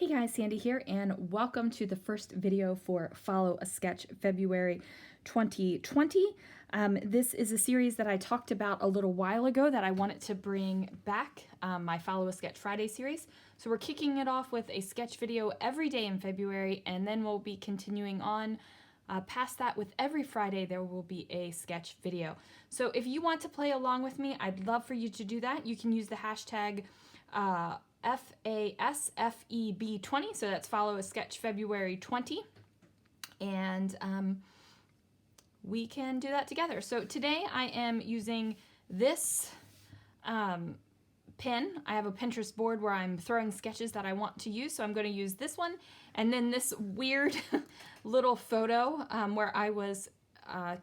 Hey guys, Sandy here, and welcome to the first video for Follow a Sketch February 2020. This is a series that I talked about a little while ago that I wanted to bring back, my Follow a Sketch Friday series. So we're kicking it off with a sketch video every day in February, and then we'll be continuing on past that. With every Friday there will be a sketch video. So if you want to play along with me, I'd love for you to do that. You can use the hashtag FASFEB20, so that's Follow a Sketch February 20, and we can do that together. So today I am using this pin. I have a Pinterest board where I'm throwing sketches that I want to use, so I'm going to use this one, and then this weird little photo where I was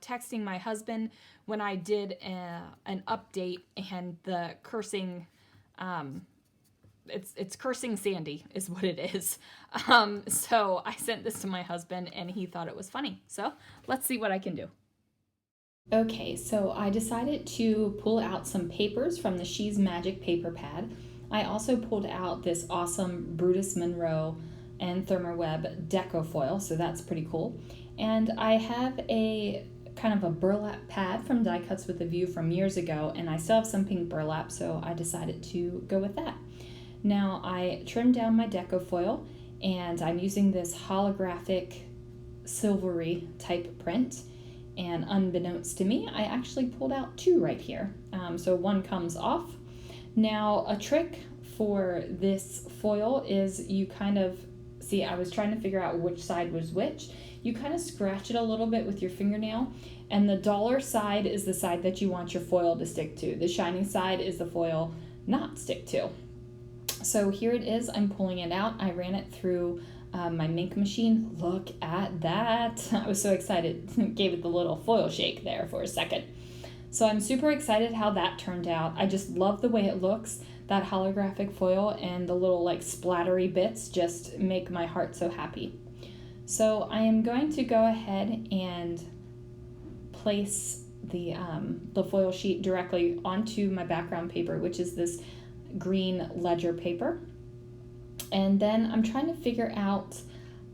texting my husband when I did an update, and the cursing it's cursing Sandy is what it is. So I sent this to my husband and he thought it was funny. So let's see what I can do. Okay, so I decided to pull out some papers from the She's Magic paper pad. I also pulled out this awesome Brutus Monroe and Thermoweb deco foil, so that's pretty cool. And I have a kind of a burlap pad from Die Cuts with a View from years ago, and I still have some pink burlap, so I decided to go with that. Now I trimmed down my deco foil, and I'm using this holographic silvery type print, and unbeknownst to me, I actually pulled out two right here. So one comes off. Now a trick for this foil is you kind of, see, I was trying to figure out which side was which. You kind of scratch it a little bit with your fingernail, and the dollar side is the side that you want your foil to stick to. The shiny side is the foil not stick to. So here it is, I'm pulling it out. I ran it through my Mink machine. Look at that. I was so excited. Gave it the little foil shake there for a second. So I'm super excited how that turned out. I just love the way it looks. That holographic foil and the little like splattery bits just make my heart so happy. So I am going to go ahead and place the foil sheet directly onto my background paper, which is this green ledger paper. And then I'm trying to figure out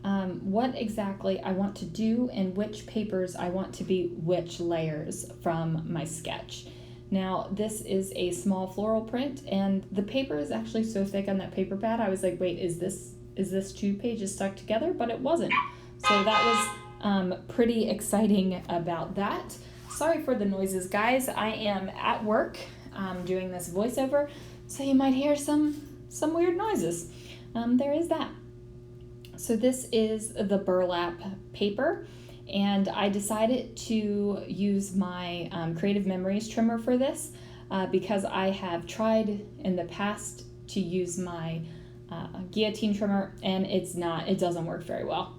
what exactly I want to do and which papers I want to be which layers from my sketch. Now this is a small floral print, and the paper is actually so thick on that paper pad, I was like, wait, is this 2 pages stuck together? But it wasn't. So that was pretty exciting about that. Sorry for the noises, guys. I am at work doing this voiceover, so you might hear some weird noises. There is that. So this is the burlap paper, and I decided to use my Creative Memories trimmer for this because I have tried in the past to use my guillotine trimmer, and it doesn't work very well.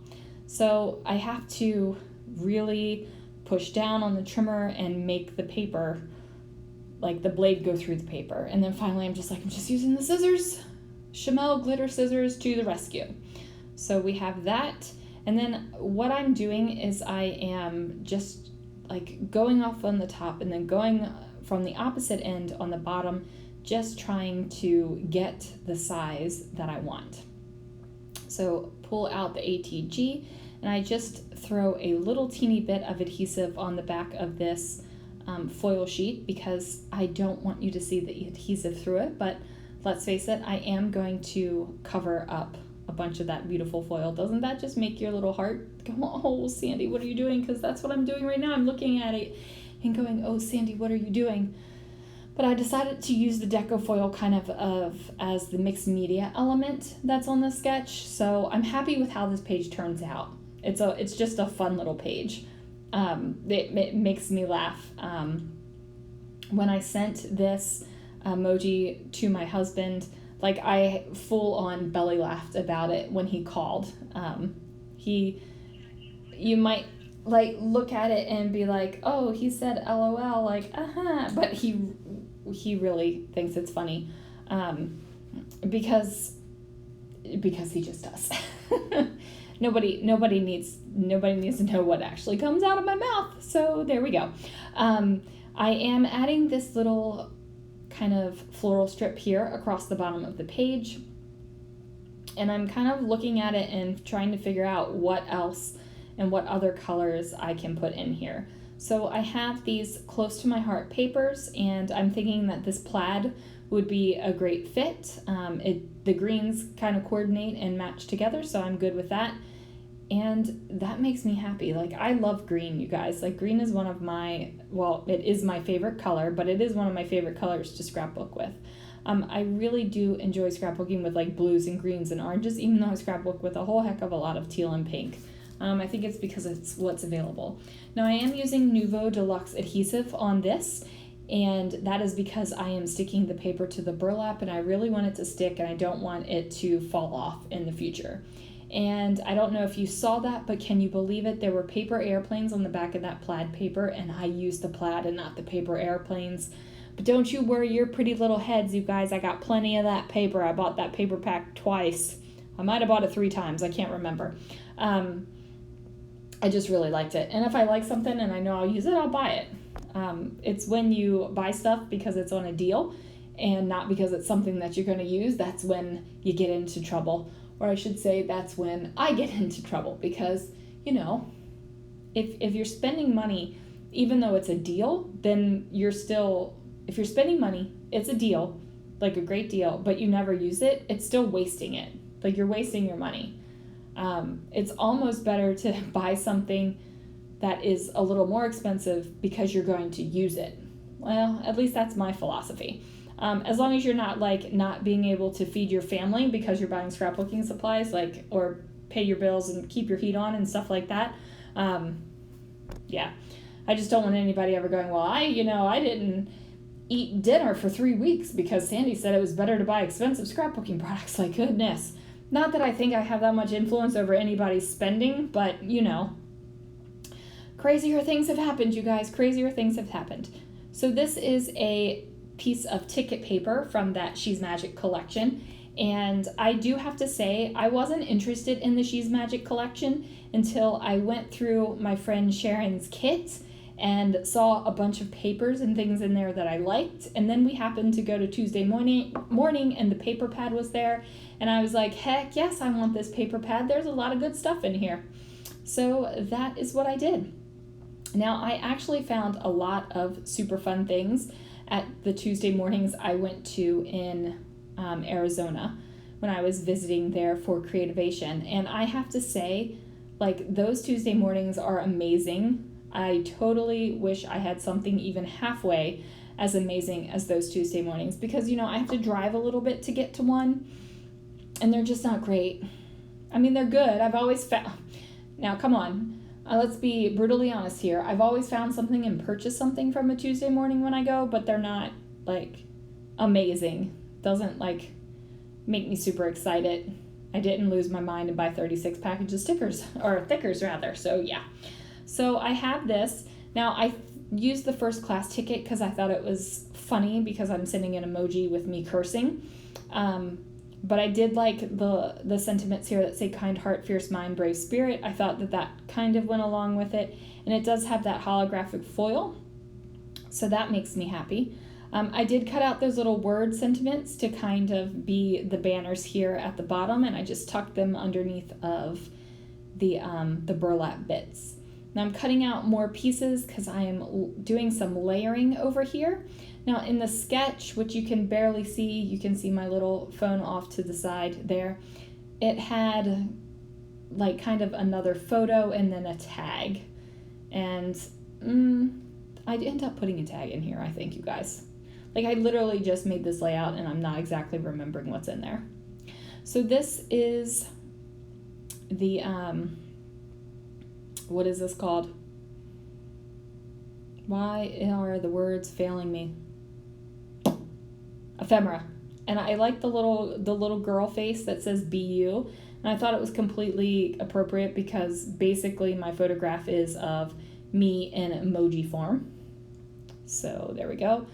So I have to really push down on the trimmer and make the paper, like the blade, go through the paper. And then finally I'm just using the scissors. Chamel glitter scissors to the rescue. So we have that. And then what I'm doing is I am just like going off on the top and then going from the opposite end on the bottom, just trying to get the size that I want. So pull out the ATG, and I just throw a little teeny bit of adhesive on the back of this foil sheet because I don't want you to see the adhesive through it, but let's face it, I am going to cover up a bunch of that beautiful foil. Doesn't that just make your little heart go, oh, Sandy, what are you doing? Because that's what I'm doing right now. I'm looking at it and going, oh, Sandy, what are you doing? But I decided to use the deco foil kind of as the mixed media element that's on the sketch. So I'm happy with how this page turns out. It's just a fun little page. It makes me laugh. When I sent this emoji to my husband, like I full on belly laughed about it when he called. You might like look at it and be like, oh, he said LOL, like but he really thinks it's funny because he just does. Nobody needs to know what actually comes out of my mouth. So there we go. I am adding this little kind of floral strip here across the bottom of the page. And I'm kind of looking at it and trying to figure out what else and what other colors I can put in here. So I have these close to my heart papers, and I'm thinking that this plaid would be a great fit. The greens kind of coordinate and match together, so I'm good with that. And that makes me happy. Like, I love green, you guys. Like, green is one of my, well, it is my favorite color, but it is one of my favorite colors to scrapbook with. I really do enjoy scrapbooking with like blues and greens and oranges, even though I scrapbook with a whole heck of a lot of teal and pink. I think it's because it's what's available. Now, I am using Nuvo Deluxe adhesive on this, and that is because I am sticking the paper to the burlap, and I really want it to stick, and I don't want it to fall off in the future. And I don't know if you saw that, but can you believe it? There were paper airplanes on the back of that plaid paper, and I used the plaid and not the paper airplanes. But don't you worry your pretty little heads, you guys. I got plenty of that paper. I bought that paper pack twice. I might have bought it 3 times. I can't remember. I just really liked it. And if I like something and I know I'll use it, I'll buy it. It's when you buy stuff because it's on a deal and not because it's something that you're going to use, that's when you get into trouble. Or I should say that's when I get into trouble, because, you know, if you're spending money, even though it's a deal, then you're still, if you're spending money, it's a deal, like a great deal, but you never use it, it's still wasting it. Like, you're wasting your money. It's almost better to buy something that is a little more expensive because you're going to use it. Well, at least that's my philosophy. As long as you're not like not being able to feed your family because you're buying scrapbooking supplies, like, or pay your bills and keep your heat on and stuff like that. Yeah, I just don't want anybody ever going, well, I didn't eat dinner for 3 weeks because Sandy said it was better to buy expensive scrapbooking products. Like, goodness. Not that I think I have that much influence over anybody's spending, but, you know, crazier things have happened, you guys. Crazier things have happened. So this is a piece of ticket paper from that She's Magic collection. And I do have to say, I wasn't interested in the She's Magic collection until I went through my friend Sharon's kit and saw a bunch of papers and things in there that I liked. And then we happened to go to Tuesday morning and the paper pad was there. And I was like, heck yes, I want this paper pad. There's a lot of good stuff in here. So that is what I did. Now, I actually found a lot of super fun things at the Tuesday mornings I went to in Arizona when I was visiting there for Creativation. And I have to say, like, those Tuesday mornings are amazing. I totally wish I had something even halfway as amazing as those Tuesday mornings, because, you know, I have to drive a little bit to get to one, and they're just not great. I mean, they're good. I've always found... Now, come on. Let's be brutally honest here. I've always found something and purchased something from a Tuesday morning when I go, but they're not, like, amazing. Doesn't, like, make me super excited. I didn't lose my mind and buy 36 packages of stickers, or thickers rather, so yeah. So I have this. Now, I used the first class ticket because I thought it was funny because I'm sending an emoji with me cursing. But I did like the sentiments here that say kind heart, fierce mind, brave spirit. I thought that kind of went along with it. And it does have that holographic foil, so that makes me happy. I did cut out those little word sentiments to kind of be the banners here at the bottom, and I just tucked them underneath of the burlap bits. Now I'm cutting out more pieces because I am doing some layering over here. Now in the sketch, which you can barely see, you can see my little phone off to the side there. It had like kind of another photo and then a tag. And I'd end up putting a tag in here, I think, you guys. Like, I literally just made this layout and I'm not exactly remembering what's in there. So this is the, what is this called? Why are the words failing me? Ephemera. And I like the little girl face that says "Be You," and I thought it was completely appropriate because basically my photograph is of me in emoji form. So there we go.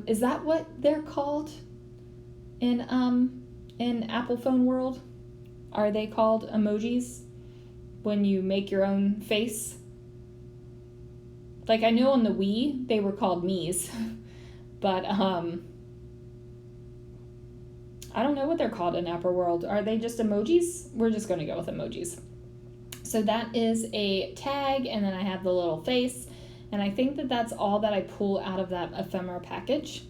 Is that what they're called in Apple phone world? Are they called emojis when you make your own face? Like, I know on the Wii they were called me's, but I don't know what they're called in Apple World. Are they just emojis? We're just going to go with emojis. So that is a tag, and then I have the little face, and I think that that's all that I pull out of that ephemera package.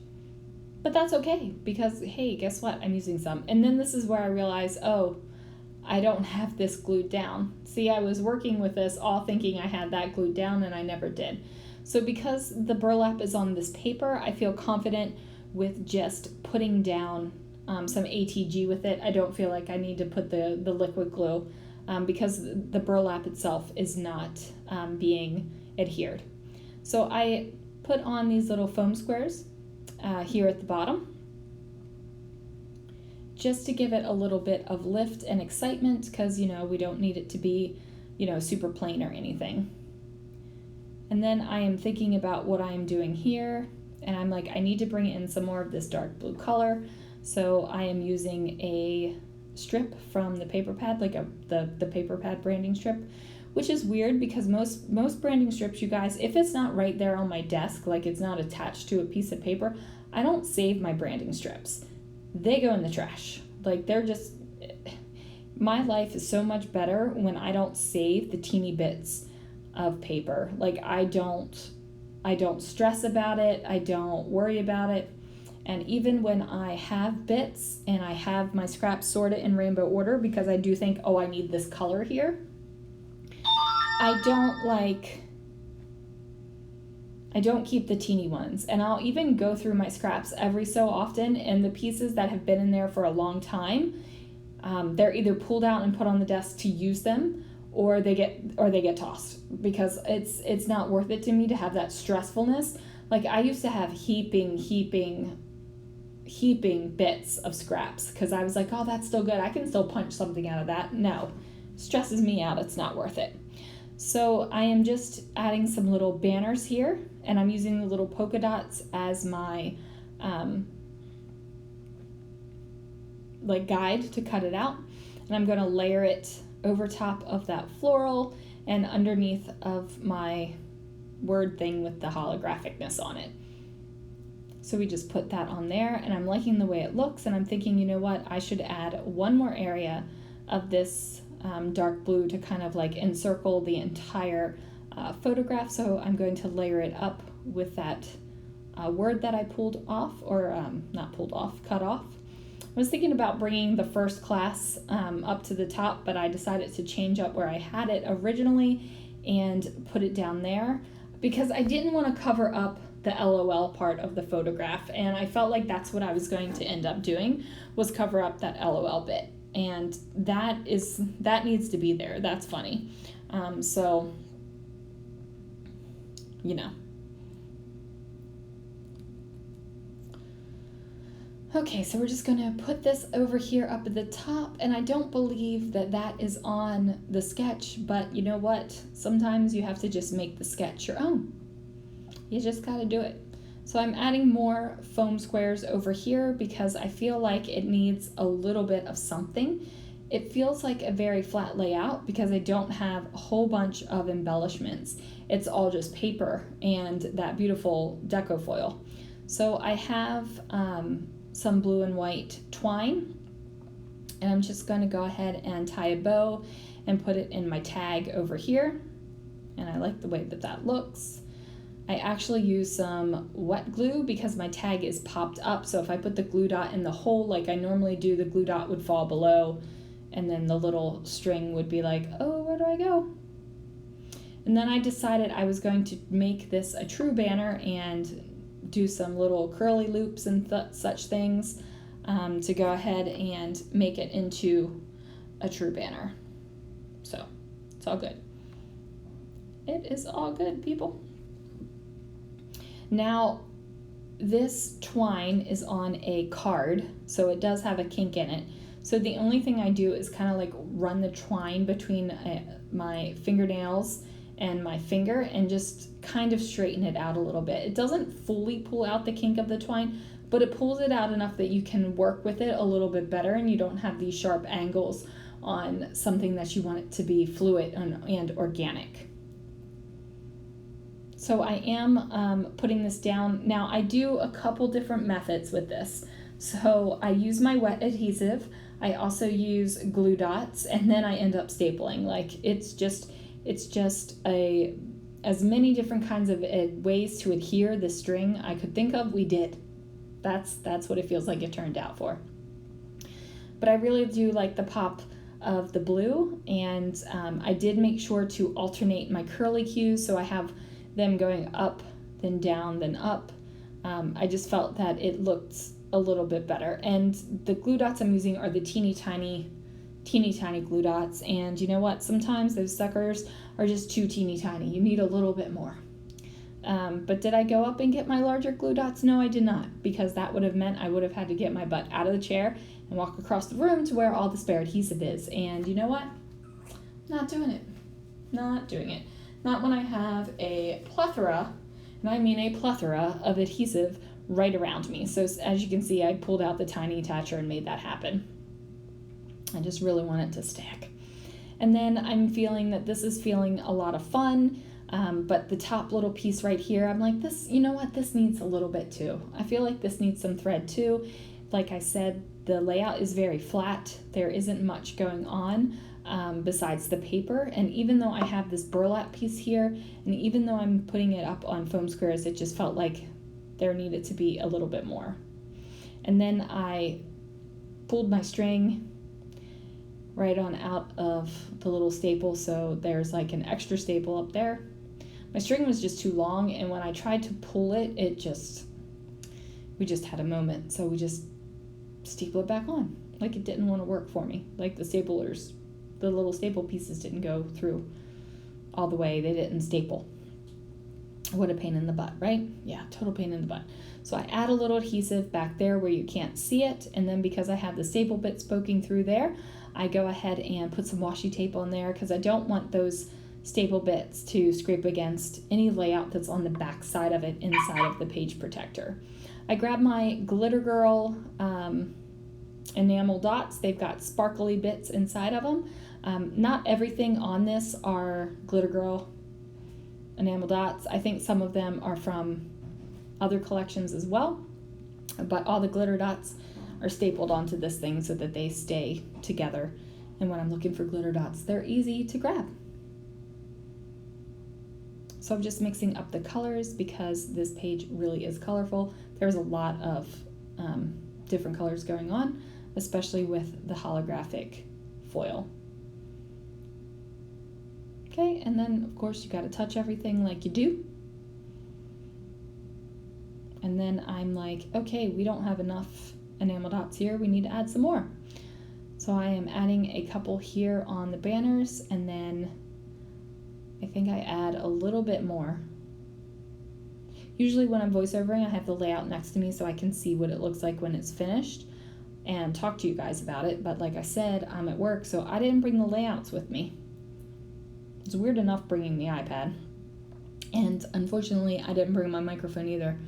But that's okay, because hey, guess what? I'm using some. And then this is where I realize, oh, I don't have this glued down. See, I was working with this all thinking I had that glued down, and I never did. So because the burlap is on this paper, I feel confident with just putting down some ATG with it. I don't feel like I need to put the liquid glue because the burlap itself is not being adhered. So I put on these little foam squares here at the bottom, just to give it a little bit of lift and excitement, because, we don't need it to be, super plain or anything. And then I am thinking about what I am doing here, and I'm like, I need to bring in some more of this dark blue color. So I am using a strip from the paper pad, like the paper pad branding strip, which is weird because most branding strips, you guys, if it's not right there on my desk, like it's not attached to a piece of paper, I don't save my branding strips. They go in the trash. Like they're just, my life is so much better when I don't save the teeny bits of paper. Like I don't stress about it. I don't worry about it. And even when I have bits and I have my scraps sorted in rainbow order, because I do think, oh, I need this color here, I don't keep the teeny ones. And I'll even go through my scraps every so often, and the pieces that have been in there for a long time, they're either pulled out and put on the desk to use them, or they get tossed, because it's not worth it to me to have that stressfulness. Like I used to have heaping bits of scraps because I was like, oh, that's still good. I can still punch something out of that. No, stresses me out. It's not worth it. So I am just adding some little banners here, and I'm using the little polka dots as my like guide to cut it out. And I'm going to layer it over top of that floral and underneath of my word thing with the holographicness on it. So we just put that on there, and I'm liking the way it looks, and I'm thinking, you know what, I should add one more area of this dark blue to kind of like encircle the entire photograph. So I'm going to layer it up with that word that I pulled off, or not pulled off, cut off. I was thinking about bringing the first class up to the top, but I decided to change up where I had it originally and put it down there because I didn't want to cover up the LOL part of the photograph, and I felt like that's what I was going to end up doing, was cover up that LOL bit, and that needs to be there. That's funny. So okay, so we're just gonna put this over here up at the top, and I don't believe that is on the sketch, but you know what? Sometimes you have to just make the sketch your own. You just gotta do it. So I'm adding more foam squares over here because I feel like it needs a little bit of something. It feels like a very flat layout because I don't have a whole bunch of embellishments. It's all just paper and that beautiful deco foil. So I have some blue and white twine, and I'm just going to go ahead and tie a bow and put it in my tag over here, and I like the way that looks. I actually use some wet glue because my tag is popped up, so if I put the glue dot in the hole like I normally do, the glue dot would fall below, and then the little string would be like, oh, where do I go? And then I decided I was going to make this a true banner and do some little curly loops and such things to go ahead and make it into a true banner. So it's all good. It is all good, people. Now, this twine is on a card, so it does have a kink in it. So the only thing I do is kind of like run the twine between my fingernails and my finger and just kind of straighten it out a little bit. It doesn't fully pull out the kink of the twine, but it pulls it out enough that you can work with it a little bit better and you don't have these sharp angles on something that you want it to be fluid and organic. So I am putting this down. Now I do a couple different methods with this. So I use my wet adhesive. I also use glue dots, and then I end up stapling. Like it's just as many different kinds of ways to adhere the string I could think of, we did. That's what it feels like it turned out for. But I really do like the pop of the blue, and I did make sure to alternate my curly cues, so I have them going up, then down, then up. I just felt that it looked a little bit better. And the glue dots I'm using are the teeny tiny glue dots, and you know what? Sometimes those suckers are just too teeny tiny. You need a little bit more. But did I go up and get my larger glue dots? No, I did not, because that would have meant I would have had to get my butt out of the chair and walk across the room to where all the spare adhesive is. And you know what? Not doing it. Not doing it. Not when I have a plethora, and I mean a plethora of adhesive right around me. So as you can see, I pulled out the tiny attacher and made that happen. I just really want it to stick. And then I'm feeling that this is feeling a lot of fun. But the top little piece right here, I'm like, this, you know what, this needs a little bit too. I feel like this needs some thread too. Like I said, the layout is very flat. There isn't much going on besides the paper. And even though I have this burlap piece here, and even though I'm putting it up on foam squares, it just felt like there needed to be a little bit more. And then I pulled my string right on out of the little staple, so there's like an extra staple up there. My string was just too long, and when I tried to pull it, we just had a moment, so we just staple it back on. Like it didn't want to work for me. Like the little staple pieces didn't go through all the way. They didn't staple. What a pain in the butt, right? Yeah, total pain in the butt. So I add a little adhesive back there where you can't see it, and then because I have the staple bits poking through there, I go ahead and put some washi tape on there because I don't want those staple bits to scrape against any layout that's on the back side of it inside of the page protector. I grab my Glitter Girl enamel dots. They've got sparkly bits inside of them. Not everything on this are Glitter Girl enamel dots. I think some of them are from other collections as well, but all the glitter dots are stapled onto this thing so that they stay together. And when I'm looking for glitter dots, they're easy to grab. So I'm just mixing up the colors because this page really is colorful. There's a lot of different colors going on, especially with the holographic foil. Okay, and then of course you got to touch everything like you do. And then I'm like, okay, we don't have enough enamel dots here. We need to add some more. So I am adding a couple here on the banners, and then I think I add a little bit more. Usually when I'm voiceovering, I have the layout next to me so I can see what it looks like when it's finished and talk to you guys about it. But like I said, I'm at work, so I didn't bring the layouts with me. It's weird enough bringing the iPad. And unfortunately, I didn't bring my microphone either.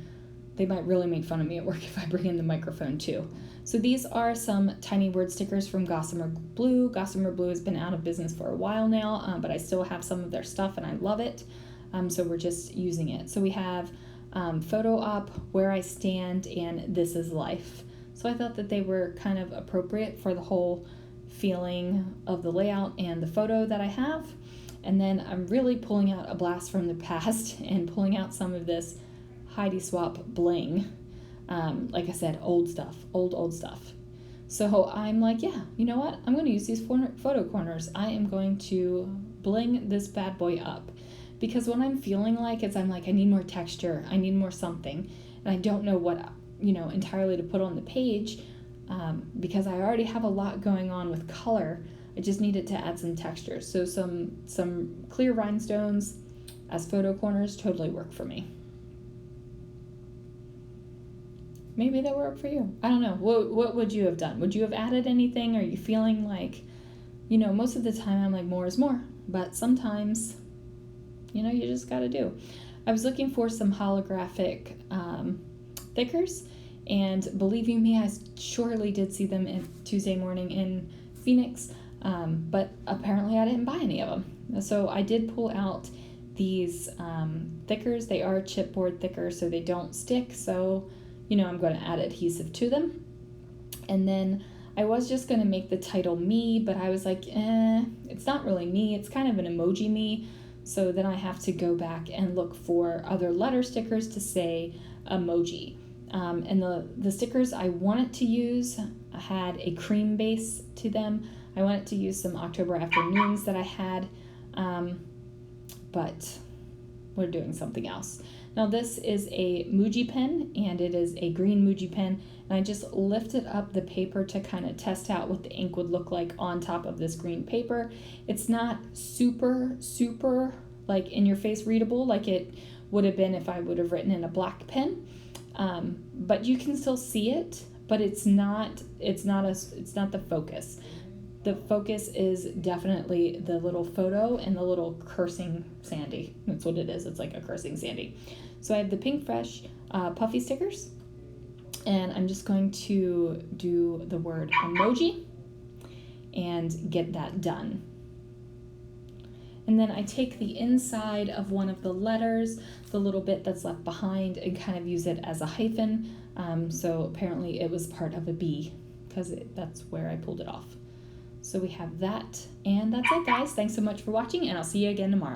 They might really make fun of me at work if I bring in the microphone too. So these are some tiny word stickers from Gossamer Blue. Gossamer Blue has been out of business for a while now, but I still have some of their stuff and I love it. So we're just using it. So we have photo op, where I stand, and this is life. So I thought that they were kind of appropriate for the whole feeling of the layout and the photo that I have. And then I'm really pulling out a blast from the past and pulling out some of this Heidi Swap bling. Like I said, old stuff, old stuff. So I'm like, yeah, you know what? I'm going to use these photo corners. I am going to bling this bad boy up. Because what I'm feeling like is I'm like, I need more texture. I need more something. And I don't know what, entirely to put on the page because I already have a lot going on with color. I just needed to add some texture. So some clear rhinestones as photo corners totally work for me. Maybe they work for you. I don't know. What would you have done? Would you have added anything? Are you feeling like, most of the time I'm like more is more, but sometimes, you just got to do. I was looking for some holographic thickers, and believe you me, I surely did see them Tuesday morning in Phoenix, but apparently I didn't buy any of them. So I did pull out these thickers. They are chipboard thicker, so they don't stick. So, I'm going to add adhesive to them. And then I was just going to make the title me, but I was like, it's not really me. It's kind of an Emoji-Me. So then I have to go back and look for other letter stickers to say emoji. And the stickers I wanted to use had a cream base to them. I wanted to use some October afternoons that I had, but we're doing something else. Now this is a Muji pen, and it is a green Muji pen, and I just lifted up the paper to kind of test out what the ink would look like on top of this green paper. It's not super like in your face readable like it would have been if I would have written in a black pen, but you can still see it, but it's not the focus. The focus is definitely the little photo and the little cursing Sandy. That's what it is. It's like a cursing Sandy. So I have the Pink Fresh puffy stickers, and I'm just going to do the word emoji and get that done. And then I take the inside of one of the letters, the little bit that's left behind, and kind of use it as a hyphen. So apparently it was part of a B, because that's where I pulled it off. So we have that, and that's it, guys. Thanks so much for watching, and I'll see you again tomorrow.